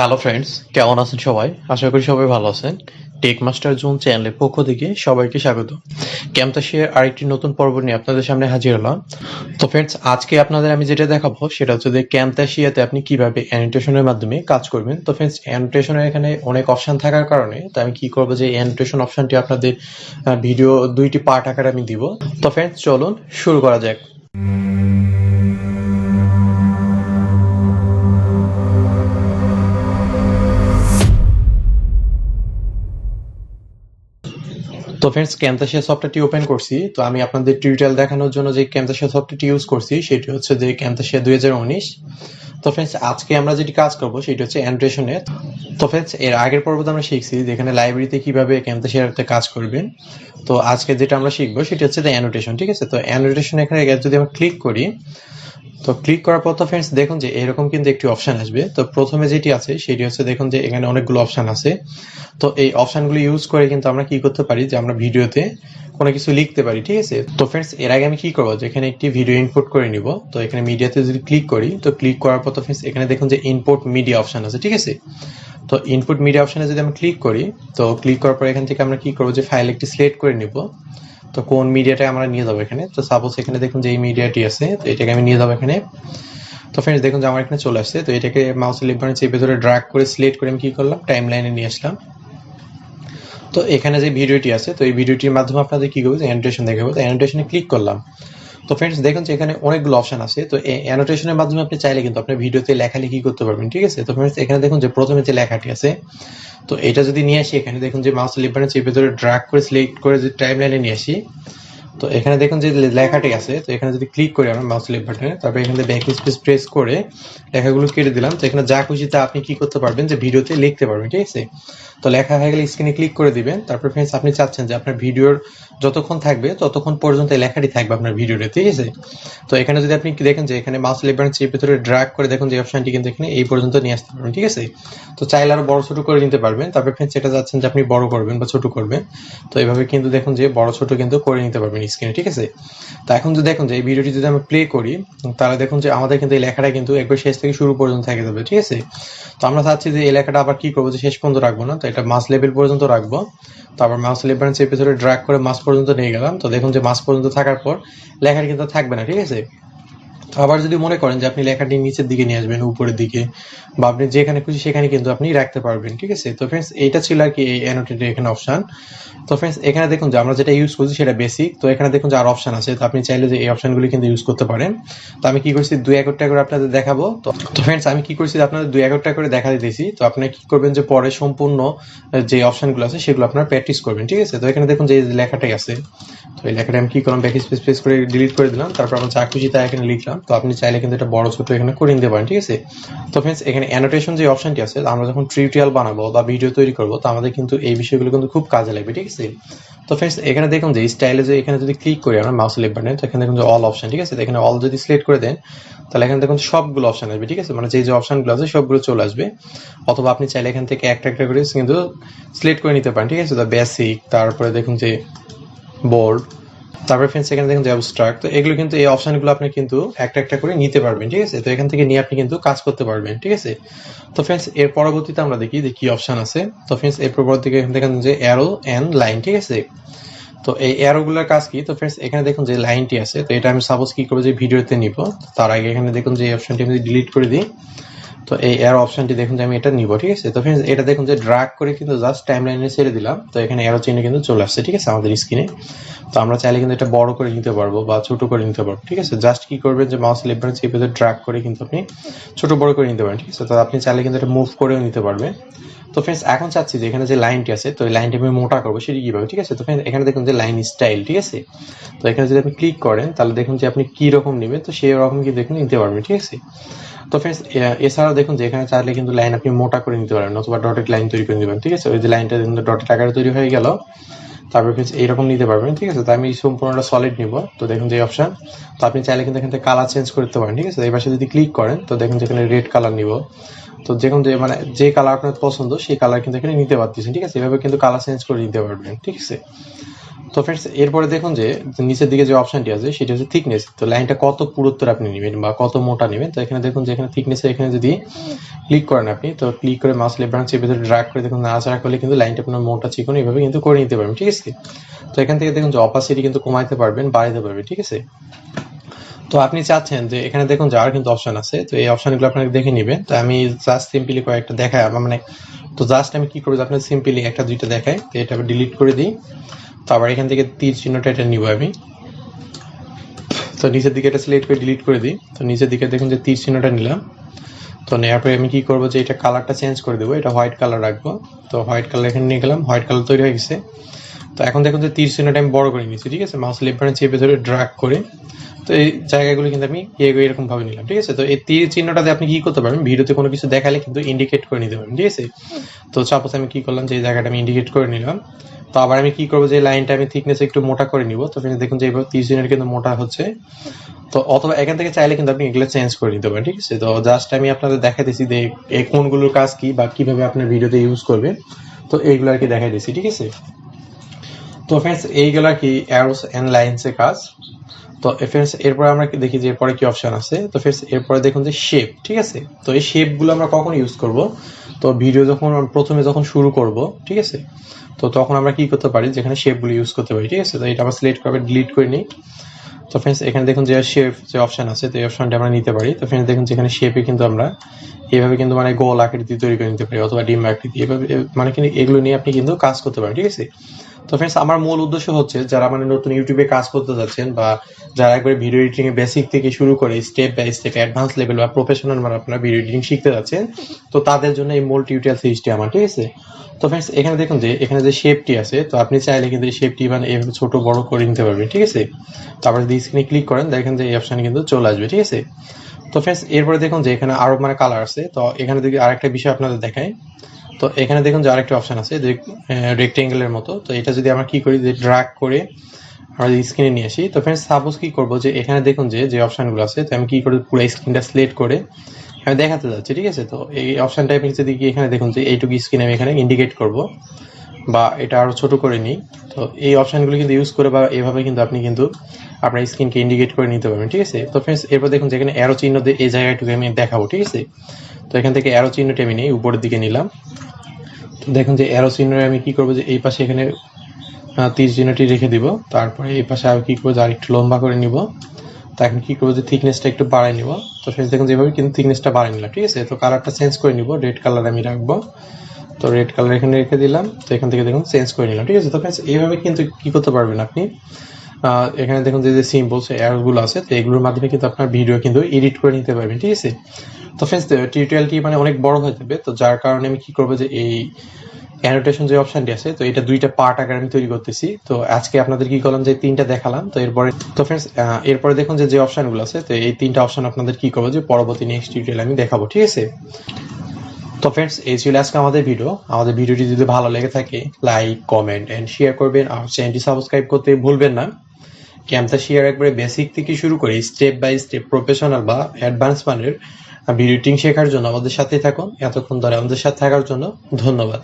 Hello friends, কেমন আছেন সবাই? আশা করি সবাই ভালো আছেন। টেক মাস্টার জোন চ্যানেলের পক্ষ থেকে সবাইকে স্বাগত। ক্যামতাসিয়ার আরেকটি নতুন পর্ব নিয়ে আপনাদের সামনে হাজির হলাম। তো ফ্রেন্ডস, আজকে আপনাদের আমি যেটা দেখাবো সেটা হচ্ছে যে ক্যামতাসিয়াতে আপনি কিভাবে অ্যানোটেশনের মাধ্যমে কাজ করবেন। তো ফ্রেন্ডস, অ্যানোটেশনের এখানে অনেক অপশন থাকার কারণে তো আমি কি করবো যে অ্যানোটেশন অপশনটি আপনাদের ভিডিও দুইটি পার্ট আকারে আমি দিব। তো ফ্রেন্ডস, চলুন শুরু করা যাক। তো ফ্রেন্ডস, ক্যামতাসিয়া সফটওয়্যারটি ওপেন করছি। তো আমি আপনাদের টিউটোরিয়াল দেখানোর জন্য যে ক্যামতাসিয়া সফটওয়্যারটি ইউজ করছি সেটি হচ্ছে যে ক্যামতাসিয়া 2019। তো ফ্রেন্ডস, আজকে আমরা যেটি কাজ করবো সেটি হচ্ছে অ্যানোটেশনের। তো ফ্রেন্ডস, এর আগের পর্বতে আমরা শিখছি যে এখানে লাইব্রেরিতে কিভাবে ক্যামতাসিয়াতে কাজ করবেন। তো আজকে যেটা আমরা শিখবো সেটি হচ্ছে যে অ্যানোটেশন, ঠিক আছে? তো অ্যানোটেশন এখানে যদি আমরা ক্লিক করি, তো ক্লিক করার পর তো ফ্রেন্ডস দেখুন যে এরকম কিন্তু একটি অপশন আসবে। তো প্রথমে যেটি আছে সেটি হচ্ছে দেখুন যে এখানে অনেকগুলো অপশন আছে। তো এই অপশনগুলো ইউজ করে কিন্তু আমরা কি করতে পারি যে আমরা ভিডিওতে কোনো কিছু লিখতে পারি, ঠিক আছে? তো ফ্রেন্ডস, এর আগে আমি কি করবো যে এখানে একটি ভিডিও ইনপুট করে নিব। তো এখানে মিডিয়াতে যদি ক্লিক করি, তো ক্লিক করার পর তো ফ্রেন্ডস এখানে দেখুন যে ইনপুট মিডিয়া অপশন আছে, ঠিক আছে? তো ইনপুট মিডিয়া অপশনে যদি আমি ক্লিক করি, তো ক্লিক করার পর এখান থেকে আমরা কি করবো যে ফাইল একটি সিলেক্ট করে নিব। তো কোন মিডিয়াটা আমরা নিয়ে যাবো এখানে, তো সাপোজ এখানে দেখুন যে এই মিডিয়াটি আছে, তো এটাকে আমি নিয়ে যাবো এখানে। তো ফ্রেন্ডস দেখুন যে আমার এখানে চলে আসছে। তো এটাকে মাউসের লেফট বাটন চেপে ধরে ড্র্যাগ করে সিলেক্ট করে আমি কি করলাম, টাইম লাইনে নিয়ে আসলাম। তো এখানে যে ভিডিওটি আছে, তো এই ভিডিওটির মাধ্যমে আপনাদের কি করবো যে অ্যানোটেশন দেখাবো। তো অ্যানোটেশনে ক্লিক করলাম। তো ফ্রেন্ডস দেখুন যে এখানে অনেকগুলো অপশন আছে। তো এই অ্যানোটেশনের মাধ্যমে আপনি চাইলে কিন্তু আপনার ভিডিওতে লেখালেখি করতে পারবেন, ঠিক আছে? তো ফ্রেন্ডস এখানে দেখুন যে প্রথমে যে লেখাটি আছে, তো এটা যদি নিয়ে আসি এখানে দেখুন যে মাউসের লেফট বাটন চেপে ধরে ড্র্যাগ করে সিলেক্ট করে যদি টাইম লাইনে নিয়ে আসি, তো এখানে দেখুন যে লেখাটি আছে। তো এখানে যদি ক্লিক করি আমরা মাউস লেফট বাটনে, তারপরে এখানে ব্যাক স্পেস প্রেস করে লেখাগুলো কেটে দিলাম। তো এখানে যা খুশি তা আপনি কি করতে পারবেন যে ভিডিওতে লিখতে পারবেন, ঠিক আছে? তো লেখা হয়ে গেলে স্ক্রিনে ক্লিক করে দিবেন। তারপর ফ্রেন্ডস আপনি চাচ্ছেন যে আপনার ভিডিওর যতক্ষণ থাকবে ততক্ষণ পর্যন্ত এই লেখাটি থাকবে আপনার ভিডিওতে, ঠিক আছে? তো এখানে যদি আপনি দেখেন যে এখানে মাউস লেফট বাটন চেপে ধরে ড্র্যাগ করে দেখুন যে অপশনটি কিন্তু এখানে এই পর্যন্ত নিয়ে আসতে পারবেন, ঠিক আছে? তো চাইলে আরো বড় ছোট করে নিতে পারবেন। তারপর ফ্রেন্ডস এটা চাচ্ছেন যে আপনি বড় করবেন বা ছোট করবেন, তো এইভাবে কিন্তু দেখুন যে বড় ছোট কিন্তু করে নিতে পারবেন স্ক্রিনে, ঠিক আছে? তো এখন যদি দেখুন যে এই ভিডিওটি যদি আমরা প্লে করি, তাহলে দেখুন যে আমাদের কিন্তু এই লেখাটা কিন্তু একবার শেষ থেকে শুরু পর্যন্ত থেকে যাবে, ঠিক আছে? তো আমরা চাচ্ছি যে এই লেখাটা আবার কি করবো যে শেষ পর্যন্ত রাখবো না, তো এটা মাস লেভেল পর্যন্ত রাখবো। তারপর মাউস লেফট বাটন চেপে ধরে ড্র্যাগ করে মাস পর্যন্ত নিয়ে গেলাম। তো দেখুন যে মাস পর্যন্ত থাকার পর লেখাটা কিন্তু থাকবে না, ঠিক আছে? আবার যদি মনে করেন যে আপনি লেখাটি নিচের দিকে নিয়ে আসবেন, উপরের দিকে, বা আপনি যেখানে খুশি সেখানে কিন্তু আপনি রাখতে পারবেন, ঠিক আছে? তো ফ্রেন্ডস এইটা ছিল আর কি এই অ্যানোটেটের এখানে অপশন। তো ফ্রেন্ডস এখানে দেখুন যে আমরা যেটা ইউজ করছি সেটা বেসিক। তো এখানে দেখুন যে আরো অপশন আছে, তো আপনি চাইলে যে এই অপশনগুলি কিন্তু ইউজ করতে পারেন। তো আমি কি করছি, দুই একটা করে আপনাদের দেখাবো। তো ফ্রেন্ডস আমি কি করছি আপনাদের দুই একটা করে দেখা দিতেছি। তো আপনি কি করবেন যে পরে সম্পূর্ণ যে অপশনগুলো আছে সেগুলো আপনারা প্র্যাকটিস করবেন, ঠিক আছে? তো এখানে দেখুন যে এই লেখাটাই আছে। তো এই লেখাটা আমি কি করলাম, ব্যাক স্পেস প্রেস করে ডিলিট করে দিলাম। তারপর আমরা যা খুশি তা এখানে লিখলাম। তো আপনি চাইলে কিন্তু এটা বড় ছোট এখানে করে নিতে পারেন, ঠিক আছে? তো ফ্রেন্ডস এখানে অ্যানোটেশন যে অপশনটি আছে, আমরা যখন টিউটোরিয়াল বানাবো বা ভিডিও তৈরি করবো, তো আমাদের কিন্তু এই বিষয়গুলো কিন্তু খুব কাজে লাগবে, ঠিক আছে? তো ফ্রেন্ডস এখানে দেখুন যে স্টাইলে যে এখানে যদি ক্লিক করি আমরা মাউস লেফট বাটনে, তো এখানে দেখুন যে অল অপশন, ঠিক আছে? তো এখানে অল যদি সিলেক্ট করে দেন, তাহলে এখানে দেখুন সবগুলো অপশন আসবে, ঠিক আছে? মানে যে যে অপশনগুলো আছে সবগুলো চলে আসবে। অথবা আপনি চাইলে এখান থেকে একটা একটা করে কিন্তু সিলেক্ট করে নিতে পারেন, ঠিক আছে? তো বেসিক, তারপরে দেখুন যে বোল্ড, তারপরে ফ্রেন্ডস এখানে দেখুন যে অ্যাবস্ট্রাক্ট। তো এগুলো কিন্তু এই অপশনগুলো আপনি কিন্তু একটা একটা করে নিতে পারবেন, ঠিক আছে? তো এখান থেকে নিয়ে আপনি কিন্তু কাজ করতে পারবেন, ঠিক আছে? তো ফ্রেন্ডস এর পরবর্তীতে আমরা দেখি যে কি অপশন আছে। তো ফ্রেন্ডস এর পরবর্তীতে এখানে দেখেন যে অ্যারো এন্ড লাইন, ঠিক আছে? তো এই অ্যারোগুলোর কাজ কি? তো ফ্রেন্ডস এখানে দেখুন যে লাইনটি আছে। তো এটা আমি সাপোজ কি করবো যে ভিডিওতে নিব। তার আগে এখানে দেখুন যে এই অপশনটি আমি ডিলিট করে দিই। তো এই অ্যারো অপশনটি দেখুন যে আমি এটা নিব, ঠিক আছে? তো ফ্রেন্ডস এটা দেখুন যে ড্র্যাগ করে কিন্তু জাস্ট টাইমলাইনে ছেড়ে দিলাম। তো এখানে অ্যারো চিহ্ন কিন্তু চলে আসছে, ঠিক আছে, আমাদের স্ক্রিনে। তো আমরা চাইলে কিন্তু এটা বড় করে নিতে পারবো বা ছোট করে নিতে পারবো, ঠিক আছে? জাস্ট কি করবেন যে মাউস লেফট বাটন চেপে ধরে ড্র্যাগ করে কিন্তু আপনি ছোট বড় করে নিতে পারেন, ঠিক আছে? তো আপনি চাইলে কিন্তু এটা মুভ করেও নিতে পারবেন। তো ফ্রেন্ডস এখন চাচ্ছি যে এখানে যে লাইনটি আছে, তো এই লাইনটি আমি মোটা করবো, সেটি কিভাবে, ঠিক আছে? তো ফ্রেন্ডস এখানে দেখুন যে লাইন স্টাইল, ঠিক আছে? তো এখানে যদি আপনি ক্লিক করেন তাহলে দেখুন যে আপনি কি রকম নেবেন, তো সেই রকম কিন্তু এখানে নিতে পারবেন, ঠিক আছে? তো ফ্রেন্ডস এছাড়াও দেখুন যে এখানে চাইলে কিন্তু লাইন আপনি মোটা করে নিতে পারেন অথবা ডটেড লাইন তৈরি করে নেবেন, ঠিক আছে? ওই যে লাইনটা কিন্তু ডটেড আকারে তৈরি হয়ে গেল। তারপর ফ্রেন্ডস এইরকম নিতে পারবেন, ঠিক আছে? তো আমি সম্পূর্ণটা সলিড নিব। তো দেখুন যে অপশন, তো আপনি চাইলে কিন্তু এখান থেকে কালার চেঞ্জ করতে পারেন, ঠিক আছে? এই পাশে যদি ক্লিক করেন তো দেখুন যে এখানে রেড কালার নিব। তো যেরকম যে মানে যে কালার আপনার পছন্দ সেই কালার কিন্তু এখানে নিতে পারতেছেন, ঠিক আছে? এভাবে কিন্তু কালার চেঞ্জ করে নিতে পারবেন, ঠিক আছে? তো ফ্রেন্ডস এরপরে দেখুন যে নিচের দিকে যে অপশনটি আছে সেটা হচ্ছে থিকনেস। তো লাইনটা কত পুরুত্বের আপনি নেবেন বা কত মোটা নেবেন। তো এখানে দেখুন যে এখানে থিকনেস এখানে যদি ক্লিক করেন আপনি, তো ক্লিক করে মাউস লেফট বাটন চেপে ধরে ড্র্যাগ করে দেখুন নাড়াচাড়া করলে কিন্তু লাইনটা আপনার মোটা চিকন এইভাবে কিন্তু করে নিতে পারবেন, ঠিক আছে। তো এখান থেকে দেখুন যে অপাসিটি কিন্তু কমাইতে পারবেন, বাড়াইতে পারবেন, ঠিক আছে। তো আপনি চাচ্ছেন যে এখানে দেখুন যাওয়ার কিন্তু অপশন আছে, তো এই অপশনগুলো আপনাকে দেখে নেবেন। তো আমি জাস্ট সিম্পলি কয়েকটা দেখাই মানে, তো জাস্ট আমি কি করবো আপনার সিম্পলি একটা দুইটা দেখাই, তো এটা ডিলিট করে দিই। তো আবার এখান থেকে তীর চিহ্নটা এটা নিব আমি, তো নিচের দিকে এটা সিলেক্ট করে ডিলিট করে দিই। তো নিচের দিকে দেখুন যে তীর চিহ্নটা নিলাম। তো নেওয়ার পরে আমি কি করবো যে এটা কালারটা চেঞ্জ করে দেবো, এটা হোয়াইট কালার রাখবো। তো হোয়াইট কালার এখানে নিয়ে গেলাম, হোয়াইট কালার তৈরি হয়ে গেছে। তো এখন দেখুন যে তীর চিহ্নটা আমি বড় করে নিচ্ছি, ঠিক আছে, মাউস লেফট বাটন চেপে ধরে ড্র্যাগ করে। তো এই জায়গাগুলো কিন্তু আমি এরকম ভাবে নিলাম, ঠিক আছে। তো এই তীর চিহ্নটাতে আপনি কি করতে পারবেন, ভিডিওতে কোনো কিছু দেখালে কিন্তু ইন্ডিকেট করে নিতে পারবেন, ঠিক আছে। তো সাপোজ আমি কি করলাম যে এই জায়গাটা আমি ইন্ডিকেট করে নিলাম। তো আবার আমি কি করবো যে লাইনটা আমি থিকনেস একটু মোটা করে নিব। তো দেখুন যে এইভাবে তীর চিহ্নটা কিন্তু মোটা হচ্ছে। তো অথবা এখান থেকে চাইলে কিন্তু আপনি এগুলো চেঞ্জ করে নিতে পারেন, ঠিক আছে। তো জাস্ট আমি আপনাদের দেখাইতেছি যে এই কোনগুলোর কাজ কি বা কিভাবে আপনার ভিডিওতে ইউজ করবে, তো এইগুলো আর কি দেখাই দিচ্ছি, ঠিক আছে। তো ফ্রেন্ডস এইগুলা কি অ্যারোস এন্ড লাইনস এর কাজ। তো ফ্রেন্ডস এরপরে আমরা দেখি যে এরপরে কি অপশন আছে। তো ফ্রেন্ডস এরপরে দেখুন যে শেপ, ঠিক আছে। তো এই শেপগুলো আমরা কখন ইউজ করব, তো ভিডিও যখন প্রথমে যখন শুরু করব, ঠিক আছে, তো তখন আমরা কি করতে পারি, যেখানে শেপগুলো ইউজ করতে পারি, ঠিক আছে। তো এটা আমরা সিলেক্ট করে ডিলিট করে নিই। তো ফ্রেন্ডস এখানে দেখুন যে শেপ যে অপশন আছে, তো এই অপশনটা আমরা নিতে পারি। তো ফ্রেন্ডস দেখুন যেখানে শেপে কিন্তু আমরা এইভাবে কিন্তু মানে গোল আকৃতি তৈরি করে নিতে পারি অথবা ডিম আকৃতি, এভাবে মানে কিন্তু এগুলো নিয়ে আপনি কিন্তু কাজ করতে পারেন, ঠিক আছে। তো ফ্রেন্ডস আমার মূল উদ্দেশ্য হচ্ছে যারা মানে নতুন ইউটিউবে কাজ করতে যাচ্ছেন বা যারা একবার ভিডিও এডিটিং এর বেসিক থেকে শুরু করে step by step advance level বা প্রফেশনাল মানে আপনারা ভিডিও এডিটিং শিখতে যাচ্ছেন, তো তাদের জন্য এই মূল টিউটোরিয়াল সিরিজটি আমার, ঠিক আছে। তো ফ্রেন্ডস এখানে দেখুন যে এখানে যে শেপটি আছে, তো আপনি চাইলে কিন্তু এই শেপটি মানে এভাবে ছোট বড় করে নিতে পারবেন, ঠিক আছে। তারপরে যদি স্ক্রিনে ক্লিক করেন দেখেন যে এই অপশন কিন্তু চলে আসবে, ঠিক আছে। তো ফ্রেন্ডস এরপরে দেখুন যে এখানে আরো মানে কালার আছে। তো এখানে দেখি আরেকটা বিষয় আপনাদের দেখাই। তো এখানে দেখুন যে আরেকটা অপশন আছে যে রেক্টেঙ্গেলের মতো। তো এটা যদি আমরা কি করি যে ড্র্যাগ করে আমরা স্ক্রিনে নিয়ে আসি। তো ফ্রেন্ডস সাপোজ কি করবো যে এখানে দেখুন যে অপশনগুলো আছে, তো আমি কি করি পুরো স্ক্রিনটা সিলেক্ট করে আমি দেখাতে যাচ্ছি, ঠিক আছে। তো এই অপশনটা আমি যদি এখানে দেখুন যে এইটুকু স্ক্রিন আমি এখানে ইন্ডিকেট করব বা এটা আরো ছোট করে নিই। তো এই অপশনগুলো কিন্তু ইউজ করে বা এভাবে কিন্তু আপনি কিন্তু আপনার স্ক্রিনকে ইন্ডিকেট করে নিতে পারবেন, ঠিক আছে। তো ফ্রেন্ডস এরপর দেখুন যেখানে অ্যারো চিহ্ন দিয়ে এই জায়গাটুকু আমি দেখাবো, ঠিক আছে। তো এখান থেকে অ্যারো চিহ্নটি আমি নিই, উপরের দিকে নিলাম। তো দেখুন যে অ্যারো চিহ্নে আমি কি করবো যে এই পাশে এখানে তীর চিহ্নটি রেখে দিব। তারপরে এই পাশে আমি কি করবো যে আরেকটু লম্বা করে নিব। তো এখন কি করবো যে থিকনেসটা একটু বাড়াই নিব। তো ফ্রেন্ডস দেখুন যেভাবে কিন্তু থিকনেসটা বাড়াই নিলাম, ঠিক আছে। তো কালারটা চেঞ্জ করে নিব, রেড কালার আমি রাখবো। তো রেড কালার এখানে রেখে দিলাম। তো এখান থেকে দেখুন চেঞ্জ করে নিলাম, ঠিক আছে। তো ফ্রেন্ডস এইভাবে কিন্তু কি করতে পারবেন আপনি, এখানে দেখুন যে সিম্বলস অ্যারোগুলো আছে, তো এগুলোর মাধ্যমে কিন্তু আপনার ভিডিও কিন্তু এডিট করে নিতে পারবেন, ঠিক আছে। তো ফ্রেন্ডস টিউটোরিয়ালটি মানে অনেক বড় হয়ে যাবে, তো যার কারণে আমি কি করবো যে এই অ্যানোটেশন যে অপশনটি আছে, তো এটা দুইটা পার্ট আকারে আমি তৈরি করতেছি। তো আজকে আপনাদের কি করলাম যে তিনটা দেখালাম। তো এরপরে তো ফ্রেন্ডস এরপরে দেখুন যে অপশনগুলো আছে, তো এই তিনটা অপশন আপনাদের কি করবো যে পরবর্তী নেক্সট টিউটোরিয়াল আমি দেখাবো, ঠিক আছে। তো ফ্রেন্ডস এই ছিল আজকে আমাদের ভিডিও। আমাদের ভিডিওটি যদি ভালো লেগে থাকে লাইক কমেন্ট এন্ড শেয়ার করবেন আর চ্যানেলটি সাবস্ক্রাইব করতে ভুলবেন না। ক্যামতাসিয়ার একবারে বেসিক থেকে শুরু করে স্টেপ বাই স্টেপ প্রফেশনাল বা অ্যাডভান্স মানের ভিডিও এডিটিং শেখার জন্য আমাদের সাথেই থাকুন। এতক্ষণ ধরে আমাদের সাথে থাকার জন্য ধন্যবাদ।